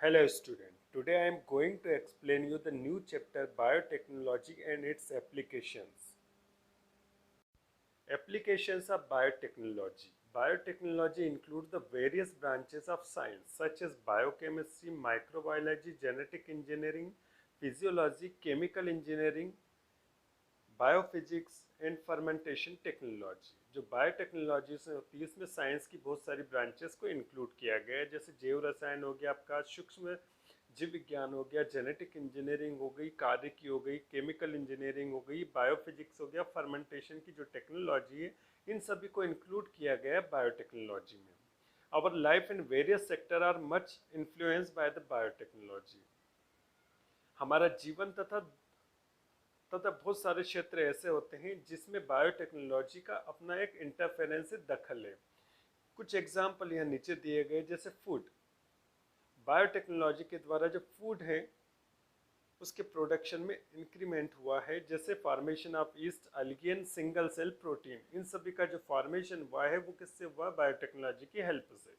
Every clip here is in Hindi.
Hello student, today I am going to explain you the new chapter biotechnology and its applications. Applications of biotechnology. Biotechnology includes the various branches of science such as biochemistry, microbiology, genetic engineering, physiology, chemical engineering, biophysics and fermentation technology. जो बायोटेक्नोलॉजी से होती है इसमें साइंस की बहुत सारी ब्रांचेस को इंक्लूड किया गया है, जैसे जैव रसायन हो गया, आपका सूक्ष्म जीव विज्ञान हो गया, जेनेटिक इंजीनियरिंग हो गई, कार्य की हो गई, केमिकल इंजीनियरिंग हो गई, बायोफिजिक्स हो गया, फर्मेंटेशन की जो टेक्नोलॉजी है, इन सभी को इंक्लूड किया गया है बायोटेक्नोलॉजी में। Our life in various sector are much influence by the biotechnology. हमारा जीवन तथा बहुत सारे क्षेत्र ऐसे होते हैं जिसमें बायोटेक्नोलॉजी का अपना एक इंटरफेरेंस दखल है। कुछ एग्जाम्पल यहाँ नीचे दिए गए, जैसे फूड। बायोटेक्नोलॉजी के द्वारा जो फूड है उसके प्रोडक्शन में इंक्रीमेंट हुआ है, जैसे formation of yeast, algae, single cell protein. इन सभी का जो फॉर्मेशन हुआ है वो किससे हुआ? बायोटेक्नोलॉजी की हेल्प से।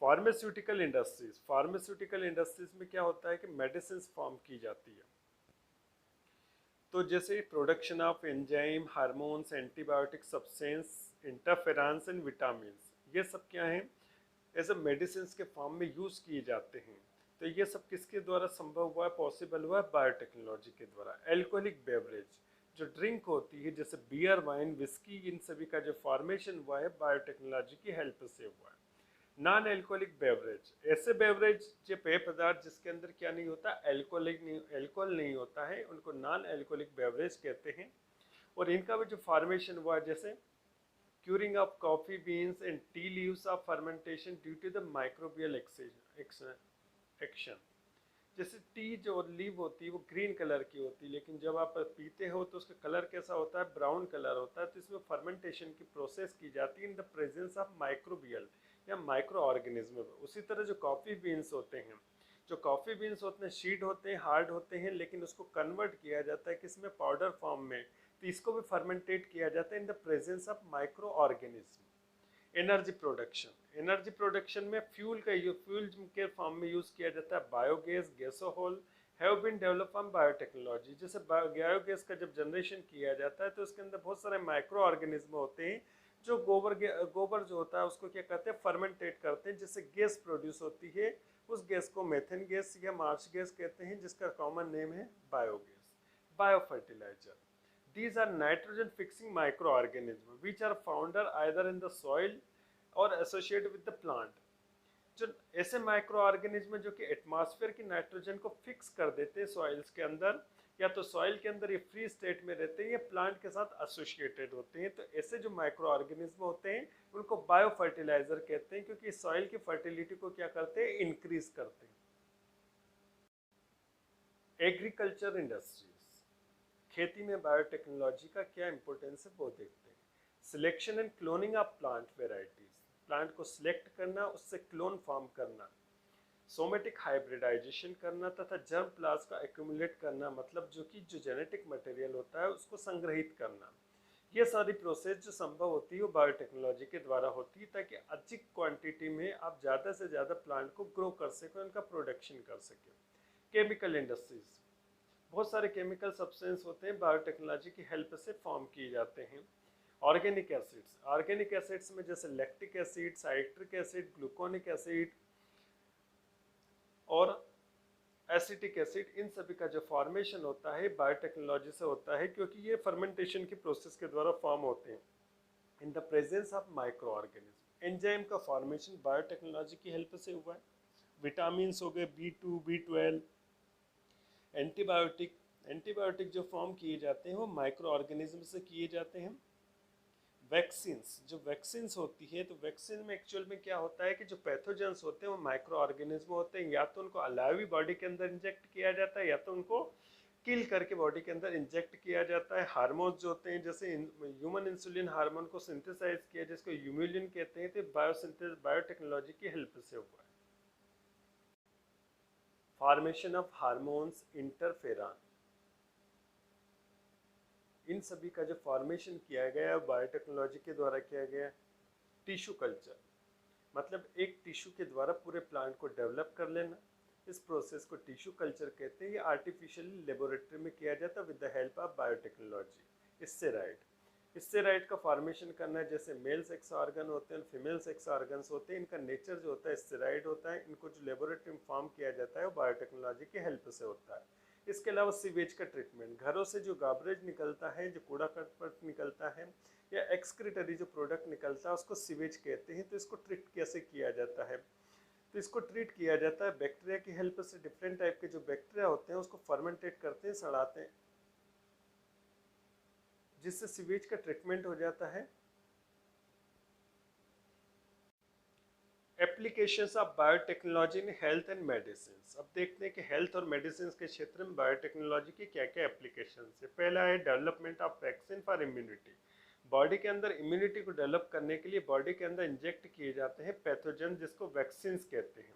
फार्मास्यूटिकल इंडस्ट्रीज में क्या होता है कि मेडिसिन फॉर्म की जाती है, तो जैसे production of enzyme, hormones, antibiotic substance, interference and vitamin, ये सब क्या हैं? एज अ मेडिसिन के फॉर्म में यूज़ किए जाते हैं। तो ये सब किसके द्वारा संभव हुआ है, पॉसिबल हुआ है? बायोटेक्नोलॉजी के द्वारा। एल्कोहलिक बेवरेज, जो ड्रिंक होती है जैसे बियर, वाइन, विस्की, इन सभी का जो फॉर्मेशन हुआ है बायोटेक्नोलॉजी की हेल्प से हुआ है। नॉन एल्कोहलिक बेवरेज, ऐसे बेवरेज जो पेय पदार्थ जिसके अंदर क्या नहीं होता, एल्कोहल नहीं होता है, उनको नॉन एल्कोहलिक बेवरेज कहते हैं। और इनका भी जो फॉर्मेशन हुआ, जैसे curing of coffee beans and tea leaves of fermentation due to the microbial action। जैसे टी जो लीव होती है वो ग्रीन कलर की होती है, लेकिन जब आप पीते हो तो उसका कलर कैसा होता है? ब्राउन कलर होता है। तो इसमें फर्मेंटेशन की प्रोसेस की जाती है in the presence of microbial या माइक्रो ऑर्गेनिज्म। उसी तरह जो कॉफ़ी बीन्स होते हैं, शीड होते हैं, हार्ड होते हैं, लेकिन उसको कन्वर्ट किया जाता है किसमें? पाउडर फॉर्म में। तो इसको भी फर्मेंटेट किया जाता है in the presence of microorganism. Energy production में फ्यूल के फॉर्म में यूज किया जाता है। Biogas, gasohol have been develop from biotechnology. जैसे बायोगैस का जब जनरेशन किया जाता है तो उसके अंदर बहुत सारे माइक्रो ऑर्गेनिज्म होते हैं जो गोबर जो होता है उसको क्या करते हैं? फर्मेंटेट करते हैं, जिससे गैस प्रोड्यूस होती है। उस गैस को मेथेन गैस या मार्च गैस कहते हैं, जिसका कॉमन नेम है biogas. Biofertiliser, these are nitrogen fixing microorganisms which are found either in the soil or associated with the plant। जो ऐसे माइक्रो ऑर्गेनिज्म जो कि एटमॉस्फेयर की नाइट्रोजन को फिक्स कर देते हैं सॉइल्स के अंदर, या तो सॉइल के अंदर ये फ्री स्टेट में रहते हैं या प्लांट के साथ एसोसिएटेड होते हैं। तो ऐसे जो माइक्रो ऑर्गेनिज्म होते हैं उनको बायो फर्टिलाइजर कहते हैं, क्योंकि सॉइल की फर्टिलिटी को क्या करते हैं? इंक्रीज करते हैं। एग्रीकल्चर इंडस्ट्रीज, खेती में बायोटेक्नोलॉजी का क्या इंपॉर्टेंस है वो देखते हैं। Selection and cloning of plant varieties, plant को सिलेक्ट करना, उससे क्लोन फॉर्म करना। सोमेटिक हाइब्रिडाइजेशन करना तथा जर्म प्लास का एक्यूमुलेट करना, मतलब जो जेनेटिक मटेरियल होता है उसको संग्रहित करना। ये सारी प्रोसेस जो संभव होती है वो बायोटेक्नोलॉजी के द्वारा होती है, ताकि अधिक क्वांटिटी में आप ज़्यादा से ज़्यादा प्लांट को ग्रो कर सकें, उनका प्रोडक्शन कर सकें। केमिकल इंडस्ट्रीज, बहुत सारे केमिकल सब्सटेंस होते हैं बायोटेक्नोलॉजी की हेल्प से फॉर्म किए जाते हैं। ऑर्गेनिक एसिड्स में जैसे lactic acid, citric acid, gluconic acid और एसिटिक एसिड, इन सभी का जो फॉर्मेशन होता है बायोटेक्नोलॉजी से होता है, क्योंकि ये फर्मेंटेशन की प्रोसेस के द्वारा फॉर्म होते हैं इन the presence of micro organism. Enzyme का फॉर्मेशन बायोटेक्नोलॉजी की हेल्प से हुआ है। विटामिन हो गए B2, B12। एंटीबायोटिक जो फॉर्म किए जाते हैं वो माइक्रो ऑर्गेनिज्म से किए जाते हैं। वैक्सीन होती है, तो वैक्सीन में एक्चुअल में क्या होता है कि जो पैथोजेंस होते हैं वो माइक्रो ऑर्गेनिज्म होते हैं, या तो उनको अलाइव बॉडी के अंदर इंजेक्ट किया जाता है या तो उनको किल करके बॉडी के अंदर इंजेक्ट किया जाता है। हार्मोन्स जो होते हैं, जैसे ह्यूमन इंसुलिन हार्मोन को सिंथेसाइज किया जिसको ह्यूमुलिन कहते हैं, तो बायोटेक्नोलॉजी की हेल्प से हुआ है। फॉर्मेशन ऑफ हार्मोन्स, इंटरफेरॉन, इन सभी का जो फॉर्मेशन किया गया बायोटेक्नोलॉजी के द्वारा किया गया। टिश्यू कल्चर, मतलब एक टिश्यू के द्वारा पूरे प्लांट को डेवलप कर लेना। इस प्रोसेस को टिश्यू कल्चर कहते हैं। ये आर्टिफिशियली लेबोरेटरी में किया जाता है with the help of biotechnology. Steroid का फॉर्मेशन करना है, जैसे मेल सेक्स ऑर्गन होते हैं, फीमेल सेक्स ऑर्गन्स होते हैं, इनका नेचर जो होता है स्टेरॉइड होता है। इनको जो लेबोरेटरी में फॉर्म किया जाता है वो बायोटेक्नोलॉजी की हेल्प से होता है। इसके अलावा सीवेज का ट्रीटमेंट, घरों से जो गार्बेज निकलता है, जो कूड़ा करकट निकलता है या एक्सक्रीटरी जो प्रोडक्ट निकलता है उसको सीवेज कहते हैं। तो इसको ट्रीट कैसे किया जाता है? तो इसको ट्रीट किया जाता है बैक्टीरिया की हेल्प से। डिफरेंट टाइप के जो बैक्टीरिया होते हैं उसको फर्मेंटेट करते हैं, सड़ाते हैं, जिससे सीवेज का ट्रीटमेंट हो जाता है। Applications of biotechnology in health and medicine. अब देखते हैं कि हेल्थ और मेडिसिन के क्षेत्र में बायोटेक्नोलॉजी की क्या क्या एप्लीकेशन है। पहला है development of vaccine for immunity. Body के अंदर इम्यूनिटी को डेवलप करने के लिए बॉडी के अंदर इंजेक्ट किए जाते हैं पैथोजन, जिसको वैक्सीन कहते हैं,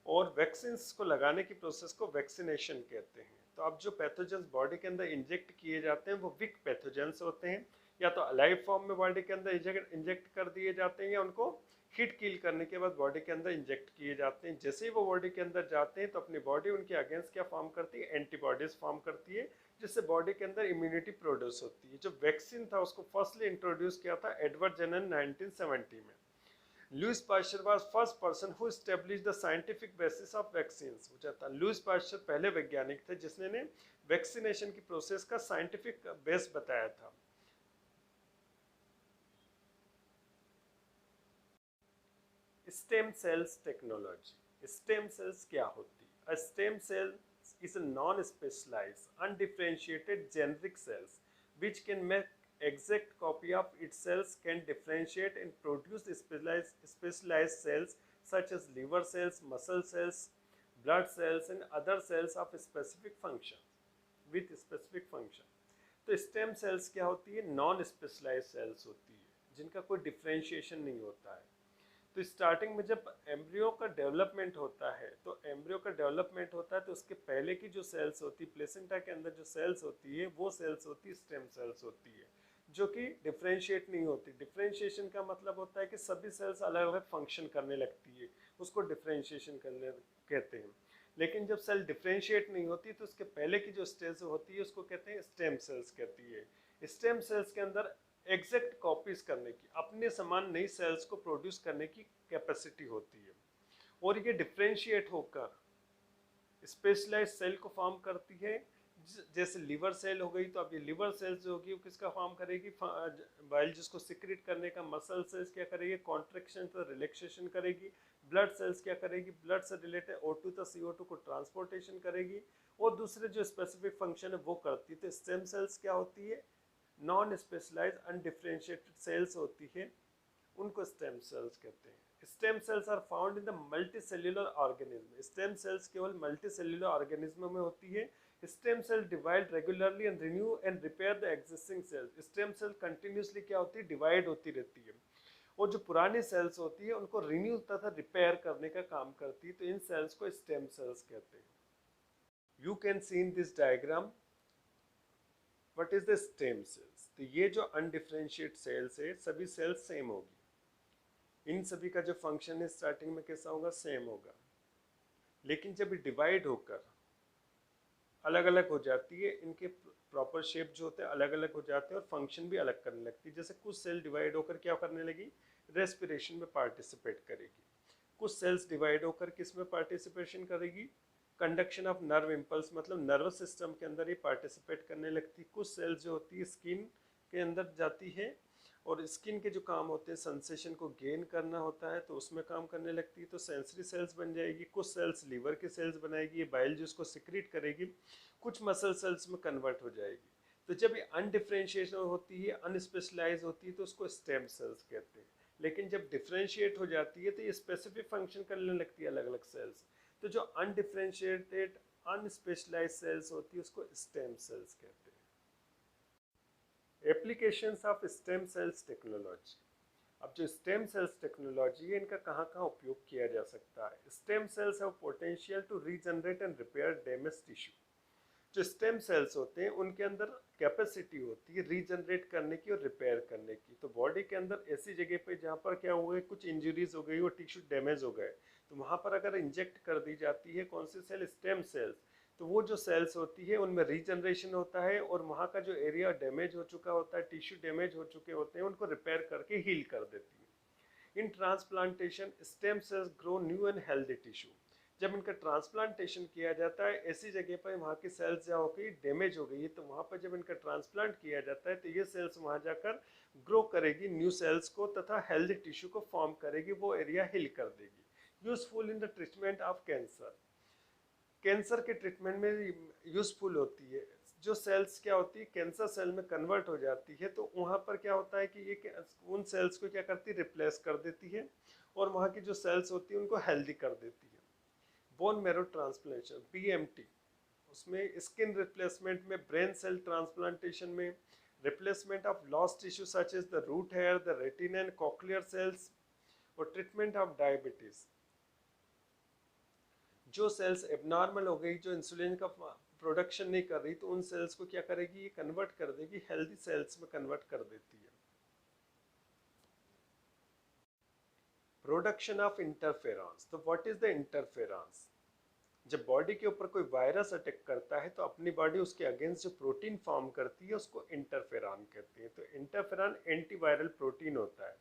और वैक्सीन को लगाने की प्रोसेस को वैक्सीनेशन कहते हैं। तो अब जो पैथोजेंस बॉडी के अंदर इंजेक्ट किए जाते हैं वो वीक पैथोजेंस होते हैं, या तो अलाइव फॉर्म में बॉडी के अंदर इंजेक्ट कर दिए जाते हैं, या उनको हीट किल करने के बाद बॉडी के अंदर इंजेक्ट किए जाते हैं। जैसे ही वो बॉडी के अंदर जाते हैं तो अपनी बॉडी उनके अगेंस्ट क्या फॉर्म करती है? एंटीबॉडीज फॉर्म करती है, जिससे बॉडी के अंदर इम्यूनिटी प्रोड्यूस होती है। जो वैक्सीन था उसको फर्स्टली इंट्रोड्यूस किया था एडवर्ड जेनर 1970 में। Louis Pasteur was first person who established the scientific basis of vaccines. वो चाहता लुईस पाश्चर पहले वैज्ञानिक थे जिसने वैक्सीनेशन की प्रोसेस का साइंटिफिक बेस बताया था। Stem cells technology. Stem cells क्या होती है? A stem cell is a non-specialized, undifferentiated generic cells which can make exact copy of itself, can differentiate and produce specialized cells such as liver cells, muscle cells, blood cells and other cells of specific function with specific function। तो स्टेम सेल्स क्या होती है? नॉन स्पेशलाइज्ड सेल्स होती है जिनका कोई डिफ्रेंशिएशन नहीं होता है। तो स्टार्टिंग में जब एम्ब्रियो का डेवलपमेंट होता है तो उसके पहले की जो सेल्स होती है, प्लेसेंटा के अंदर जो सेल्स होती है वो सेल्स होती है स्टेम सेल्स होती है, जो कि डिफ्रेंशिएट नहीं होती। डिफ्रेंशिएशन का मतलब होता है कि सभी सेल्स अलग अलग फंक्शन करने लगती है, उसको डिफ्रेंशिएशन करने कहते हैं। लेकिन जब सेल डिफ्रेंशिएट नहीं होती तो उसके पहले की जो स्टेज होती है उसको कहते हैं स्टेम सेल्स कहती है। स्टेम सेल्स के अंदर एग्जैक्ट कॉपीज करने की, अपने समान नई सेल्स को प्रोड्यूस करने की कैपेसिटी होती है, और ये डिफ्रेंशिएट होकर स्पेशलाइज्ड सेल को फॉर्म करती है। जैसे लिवर सेल हो गई, तो अब ये लिवर सेल्स जो होगी वो किसका फॉर्म करेगी? बाइल जिसको सिक्रेट करने का। मसल सेल्स क्या करेगी? कॉन्ट्रैक्शन तो रिलैक्सेशन करेगी। ब्लड सेल्स क्या करेगी? ब्लड से रिलेटेड O2 तो CO2 को ट्रांसपोर्टेशन करेगी, और दूसरे जो स्पेसिफिक फंक्शन है वो करती है। तो स्टेम सेल्स क्या होती है? नॉन स्पेशलाइज्ड अनडिफरेंशिएटेड सेल्स होती है, उनको स्टेम सेल्स कहते हैं। Stem cells are found in the multicellular organism. Stem cells केवल मल्टीसेल्युलर ऑर्गेनिज्म में होती है। Stem cell divide regularly and renew and repair the existing cells. Stem cell continuously क्या होती है? डिवाइड होती रहती है, और जो पुरानी सेल्स होती है उनको रिन्यू तथा रिपेयर करने का काम करती है। तो इन सेल्स को स्टेम सेल्स कहते हैं। You can see in this diagram what is the stem cells. तो ये जो अनडिफरेंशिएट सेल्स है, सभी सेल्स सेम होगी, इन सभी का जो फंक्शन है स्टार्टिंग में कैसा होगा? सेम होगा। लेकिन जब डिवाइड होकर अलग अलग हो जाती है, इनके प्रॉपर शेप जो होते हैं अलग अलग हो जाते हैं और फंक्शन भी अलग करने लगती है। जैसे कुछ सेल डिवाइड होकर क्या करने लगी? रेस्पिरेशन में पार्टिसिपेट करेगी। कुछ सेल्स डिवाइड होकर किस में पार्टिसिपेशन करेगी? कंडक्शन ऑफ नर्व इम्पल्स, मतलब नर्वस सिस्टम के अंदर ही पार्टिसिपेट करने लगती है। कुछ सेल्स जो होती है स्किन के अंदर जाती है, और स्किन के जो काम होते हैं सेंसेशन को गेन करना होता है, तो उसमें काम करने लगती है, तो सेंसरी सेल्स बन जाएगी। कुछ सेल्स लीवर के सेल्स बनाएगी, ये बाइल जिसको सिक्रीट करेगी। कुछ मसल सेल्स में कन्वर्ट हो जाएगी। तो जब ये अनडिफ्रेंशिएशन होती है, अनस्पेशलाइज होती है, तो उसको स्टेम सेल्स कहते हैं। लेकिन जब डिफ्रेंशिएट हो जाती है तो ये स्पेसिफिक फंक्शन करने लगती है अलग अलग सेल्स। तो जो अनडिफ्रेंशिएटेड अनस्पेशलाइज सेल्स होती है उसको स्टेम सेल्स कहते हैं। Applications of stem cells technology. अब जो स्टेम सेल्स टेक्नोलॉजी है, इनका कहाँ कहाँ उपयोग किया जा सकता है? Stem cells have potential to regenerate and repair damage tissue. जो स्टेम सेल्स होते हैं उनके अंदर कैपेसिटी होती है रीजनरेट करने की और रिपेयर करने की। तो बॉडी के अंदर ऐसी जगह पे जहाँ पर क्या हो गए, कुछ इंजरीज हो गई और टिश्यू डैमेज हो गए, तो वहाँ पर अगर इंजेक्ट कर दी जाती है कौन सी सेल, स्टेम सेल्स, तो वो जो सेल्स होती है उनमें रीजनरेशन होता है और वहाँ का जो एरिया डैमेज हो चुका होता है, टिश्यू डैमेज हो चुके होते हैं, उनको रिपेयर करके हील कर देती है। In transplantation stem cells grow new and healthy tissue. जब इनका ट्रांसप्लांटेशन किया जाता है ऐसी जगह पर वहाँ की सेल्स जो होगी डैमेज हो गई है, तो वहाँ पर जब इनका ट्रांसप्लांट किया जाता है तो ये सेल्स वहाँ जाकर ग्रो करेगी न्यू सेल्स को तथा हेल्दी टिश्यू को फॉर्म करेगी, वो एरिया हील कर देगी। Useful in the treatment of cancer, cancer के ट्रीटमेंट में यूजफुल होती है। जो सेल्स क्या होती है कैंसर सेल में कन्वर्ट हो जाती है, तो वहाँ पर क्या होता है कि ये उन सेल्स को क्या करती है, रिप्लेस कर देती है और वहाँ की जो सेल्स होती है उनको हेल्दी कर देती है। बोन मैरो ट्रांसप्लांटेशन BMT, उसमें स्किन रिप्लेसमेंट में, ब्रेन सेल ट्रांसप्लांटेशन में, replacement of lost tissue such as the root hair, the retina and cochlear cells, और ट्रीटमेंट ऑफ डायबिटीज। जो सेल्स एबनॉर्मल हो गई, जो इंसुलिन का प्रोडक्शन नहीं कर रही, तो उन सेल्स को क्या करेगी, ये कन्वर्ट कर देगी, हेल्दी सेल्स में कन्वर्ट कर देती है। प्रोडक्शन ऑफ इंटरफेरॉन्स, तो व्हाट इज द इंटरफेरॉन्स? जब बॉडी के ऊपर कोई वायरस अटैक करता है तो अपनी बॉडी उसके अगेंस्ट जो प्रोटीन फॉर्म करती है उसको इंटरफेरॉन कहते हैं। तो इंटरफेरॉन एंटीवायरल प्रोटीन होता है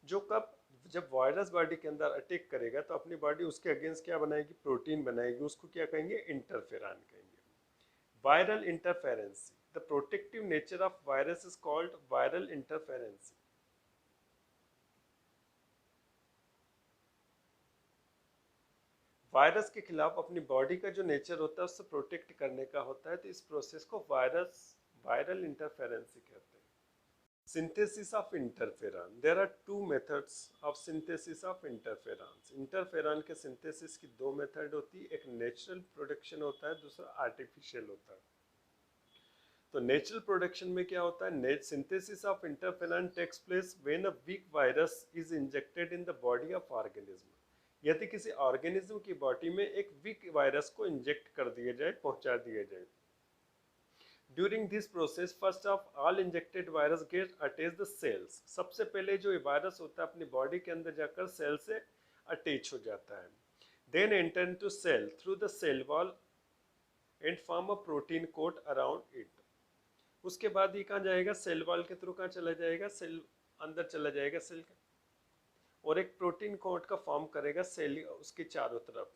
जो कब जब वायरस बॉडी के अंदर अटैक करेगा तो अपनी बॉडी उसके अगेंस्ट क्या बनाएगी, प्रोटीन बनाएगी, उसको क्या कहेंगे, इंटरफेरॉन कहेंगे। Viral interference, the protective nature of virus is called viral interference. Virus के खिलाफ अपनी बॉडी का जो नेचर होता है उससे प्रोटेक्ट करने का होता है, तो इस प्रोसेस को वायरल इंटरफेरेंसी कहते हैं। Synthesis of interferon, there are two methods of synthesis of interferons. Interferon के सिंथेसिस की दो मेथड होती है, एक नेचुरल प्रोडक्शन होता है, दूसरा आर्टिफिशियल होता है। तो नेचुरल प्रोडक्शन में क्या होता है, synthesis of interferon takes place when a weak virus is injected in the body of organism. यदि किसी ऑर्गेनिज्म की बॉडी में एक वीक वायरस को इंजेक्ट कर दिया जाए, पहुंचा दिया जाए। During this process first of all injected virus get attach the cells. सबसे पहले जो वायरस होता है अपनी बॉडी के अंदर जाकर सेल से अटैच हो जाता है। Then enter into cell through the cell wall and form a protein coat around it. उसके बाद ये कहाँ जाएगा, सेल वॉल के थ्रू कहाँ चला जाएगा, सेल अंदर चला जाएगा सेल के, और एक प्रोटीन कोट का फॉर्म करेगा सेल उसके चारों तरफ।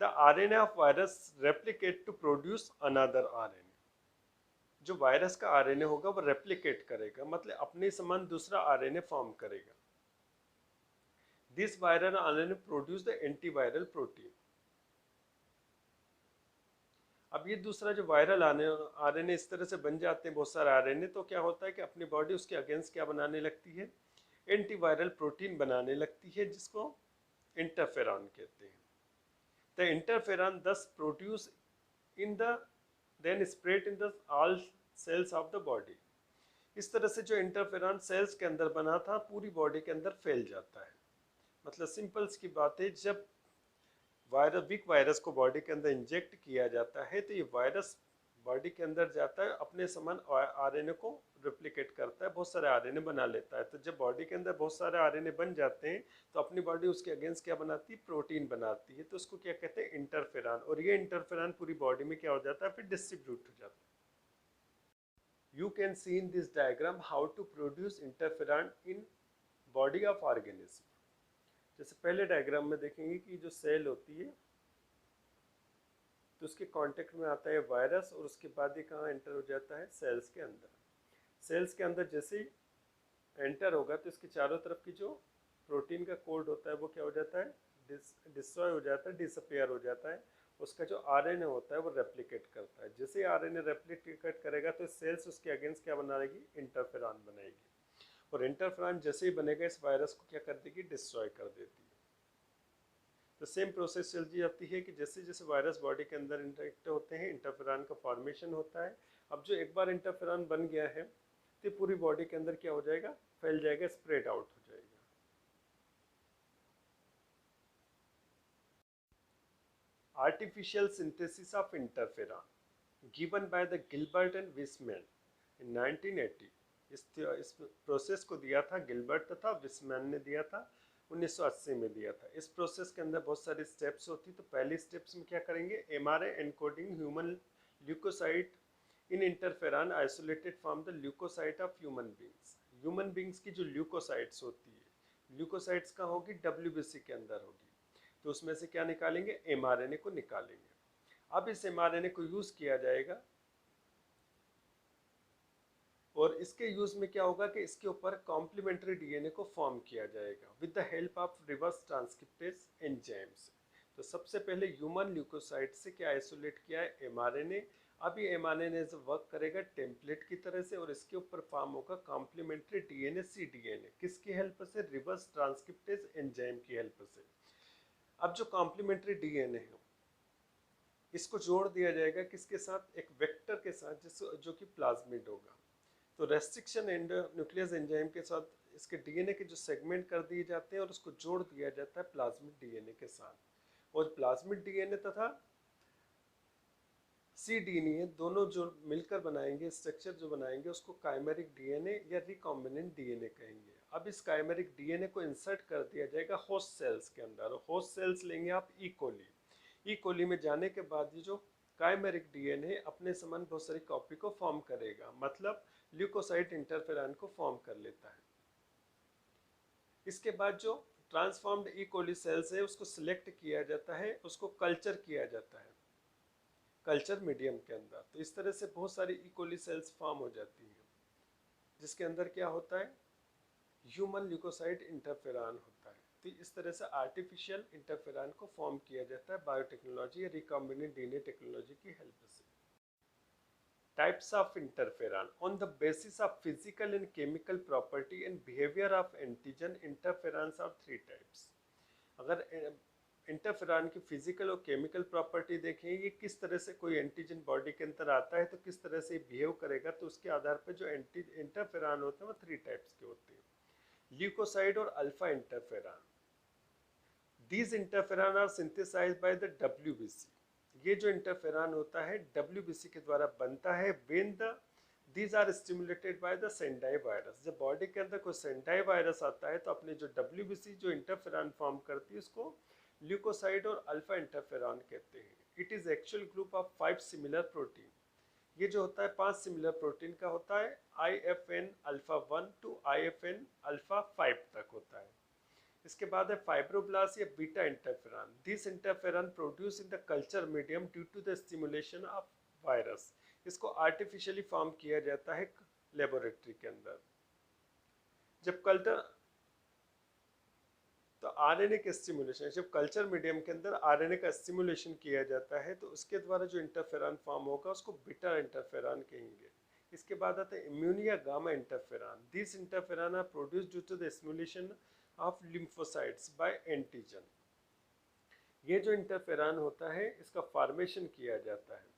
The RNA of virus replicate to produce another RNA। जो वायरस का RNA होगा वो रेप्लिकेट करेगा, मतलब अपने समान दूसरा RNA फॉर्म करेगा। This viral RNA produce the antiviral protein. अब ये दूसरा जो वायरल RNA इस तरह से बन जाते हैं बहुत सारे RNA, तो क्या होता है कि अपनी बॉडी उसके अगेंस्ट क्या बनाने लगती है, एंटीवायरल प्रोटीन बनाने लगती है, जिसको इंटरफेरॉन कहते हैं। The interferon thus produce in the then spread in the all cells of the body. इस तरह से जो इंटरफेरॉन सेल्स के अंदर बना था पूरी बॉडी के अंदर फैल जाता है। मतलब सिंपल की बात है, जब वीक वायरस को बॉडी के अंदर इंजेक्ट किया जाता है तो ये वायरस बॉडी के अंदर जाता है, अपने समान RNA को रिप्लिकेट करता है, बहुत सारे RNA बना लेता है। तो जब बॉडी के अंदर बहुत सारे RNA बन जाते हैं तो अपनी बॉडी उसके अगेंस्ट क्या बनाती है, प्रोटीन बनाती है, तो उसको क्या कहते हैं, इंटरफेरॉन। और ये इंटरफेरॉन पूरी बॉडी में क्या हो जाता है, फिर डिस्ट्रीब्यूट हो जाता है। You can see in this diagram how to produce interferon in body of organism. जैसे पहले डायग्राम में देखेंगे कि जो सेल होती है तो उसके कांटेक्ट में आता है वायरस, और उसके बाद ये कहाँ एंटर हो जाता है, सेल्स के अंदर। सेल्स के अंदर जैसे ही एंटर होगा तो इसके चारों तरफ की जो प्रोटीन का कोड होता है वो क्या हो जाता है, डिस्ट्रॉय हो जाता है, डिसअपियर हो जाता है। उसका जो RNA होता है वो रेप्लिकेट करता है। जैसे ही RNA रेप्लिकेट करेगा तो सेल्स उसके अगेंस्ट क्या बनाएगी, इंटरफेरॉन बनाएगी, और इंटरफेरॉन जैसे ही बनेगा इस वायरस को क्या कर देगी, डिस्ट्रॉय कर देती है। तो सेम प्रोसेस चलती जाती है कि जैसे जैसे वायरस बॉडी के अंदर इंटरेक्ट होते हैं इंटरफेरॉन का फॉर्मेशन होता है। अब जो एक बार इंटरफेरॉन बन गया है तो पूरी बॉडी के अंदर क्या हो जाएगा, फैल जाएगा, स्प्रेड आउट हो जाएगा। Artificial synthesis of interferon given by the Gilbert and Weissman in 1980। इस प्रोसेस को दिया था गिलबर्ट तथा विसमैन ने दिया था 1980 में दिया था। इस प्रोसेस के अंदर बहुत सारी स्टेप्स होती, तो पहली स्टेप्स में क्या करेंगे, mRNA encoding human leukocyte in interferon isolated from the leukocyte of human beings. Human beings की जो ल्यूकोसाइट्स होती है, ल्यूकोसाइट्स कहाँ होगी, डब्ल्यूबीसी के अंदर होगी, तो उसमें से क्या निकालेंगे, एमआरएनए को निकालेंगे। अब इस एमआरएनए को यूज किया जाएगा और इसके यूज में क्या होगा कि इसके ऊपर कॉम्प्लीमेंट्री डीएनए को फॉर्म किया जाएगा with the help of reverse transcriptase enzymes. तो सबसे पहले ह्यूमन ल्यूकोसाइट से क्या आइसोलेट किया है, एमआरएनए। अब ये एमआरएनए वर्क करेगा टेम्पलेट की तरह से और इसके ऊपर फॉर्म होगा कॉम्प्लीमेंट्री डीएनए cDNA। किसकी हेल्प से, रिवर्स ट्रांसक्रिप्टेज एंजाइम की हेल्प से। अब जो कॉम्प्लीमेंट्री डीएनए है इसको जोड़ दिया जाएगा किसके साथ, एक वेक्टर के साथ जो कि प्लाज्मिड होगा। तो रेस्ट्रिक्शन न्यूक्लियस एंजाइम के साथ इसके डीएनए के जो सेगमेंट कर दिए जाते हैं और उसको जोड़ दिया जाता है प्लाज्मिड डीएनए के साथ। और प्लाज्मिड डीएनए तथा cDNA दोनों जो मिलकर बनाएंगे स्ट्रक्चर जो बनाएंगे उसको काइमेरिक डीएनए या रिकॉम्बिनेंट डीएनए कहेंगे। अब इस काइमेरिक डीएनए को इंसर्ट कर दिया जाएगा होस्ट सेल्स के अंदर। होस्ट सेल्स लेंगे आप ई कोली में जाने के बाद ये जो काइमेरिक डीएनए अपने समान बहुत सारी कॉपी को फॉर्म करेगा, मतलब ल्यूकोसाइट इंटरफेरॉन को फॉर्म कर लेता है। इसके बाद जो ट्रांसफॉर्म्ड ई कोली सेल्स है उसको सिलेक्ट किया जाता है, उसको कल्चर किया जाता है कल्चर मीडियम के अंदर। तो इस तरह से बहुत सारी ई कोली सेल्स फॉर्म हो जाती हैं जिसके अंदर क्या होता है, ह्यूमन ल्यूकोसाइट इंटरफेरॉन होता है। तो इस तरह से आर्टिफिशियल इंटरफेरॉन को फॉर्म किया जाता है बायोटेक्नोलॉजी या रिकॉम्बिनेंट डीएनए टेक्नोलॉजी की हेल्प से। Types of interferon on the basis of physical and chemical property and behavior of antigen, interferons are three types। अगर इंटरफेरॉन की फिजिकल और केमिकल प्रॉपर्टी देखें, ये किस तरह से कोई एंटीजन बॉडी के अंदर आता है तो किस तरह से बिहेव करेगा, तो उसके आधार पर जो इंटरफेरॉन होते हैं वो थ्री टाइप्स के होते हैं, ल्यूकोसाइड और alpha interferon. These interferon are synthesised by the WBC. ये जो इंटरफेरॉन होता है डब्ल्यूबीसी के द्वारा बनता है। When the these are stimulated by the Sendai virus. जब बॉडी के अंदर कोई सेंडाई वायरस आता है तो अपने जो डब्ल्यूबीसी जो इंटरफेरॉन फॉर्म करती है उसको ल्यूकोसाइड और अल्फा इंटरफेरॉन कहते हैं। It is actual group of 5 similar protein. ये जो होता है 5 सिमिलर प्रोटीन का होता है, IFN alpha 1 to IFN alpha 5 तक होता है। इसके बाद है फाइब्रोब्लास्ट या beta interferon. This interferon produce in the culture medium due to the stimulation of virus. इसको आर्टिफिशियली फॉर्म किया जाता है लेबोरेटरी के अंदर। जब कल्चर तो आरएनए के स्टिमुलेशन, जब कल्चर मीडियम के अंदर आरएनए का स्टिमुलेशन किया जाता है तो उसके द्वारा जो इंटरफेरॉन फॉर्म होगा उसको बीटा इंटरफेरॉन कहेंगे। इसके बाद आता है immune gamma interferon. This interferon are produce due to the stimulation of lymphocytes by antigen. ये जो इंटरफेरॉन होता है इसका फॉर्मेशन किया जाता है,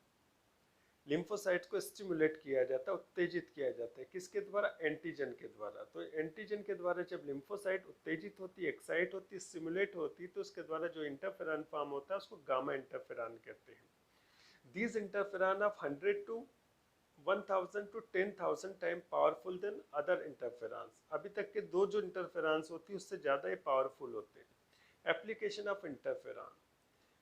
लिम्फोसाइट्स को स्टिमुलेट किया जाता है, उत्तेजित किया जाता है, किसके द्वारा, एंटीजन के द्वारा। तो एंटीजन के द्वारा जब लिम्फोसाइट उत्तेजित होती है, एक्साइट होती है, स्टिमुलेट होती है, तो उसके द्वारा जो इंटरफेरॉन फॉर्म होता है उसको गामा इंटरफेरॉन कहते हैं। These interferon of 100 to 1000 to 10,000 time powerful than other interferons. अभी तक के दो जो इंटरफेरॉन्स होती है उससे ज़्यादा ये पावरफुल होते हैं। Application of interferon.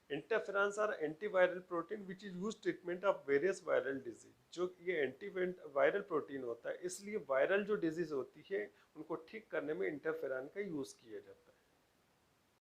Interferons are antiviral protein which is use treatment of various viral disease. जो ये एंटी वायरल प्रोटीन होता है इसलिए वायरल जो डिजीज होती है उनको ठीक करने में इंटरफेरॉन का यूज किया जाता है।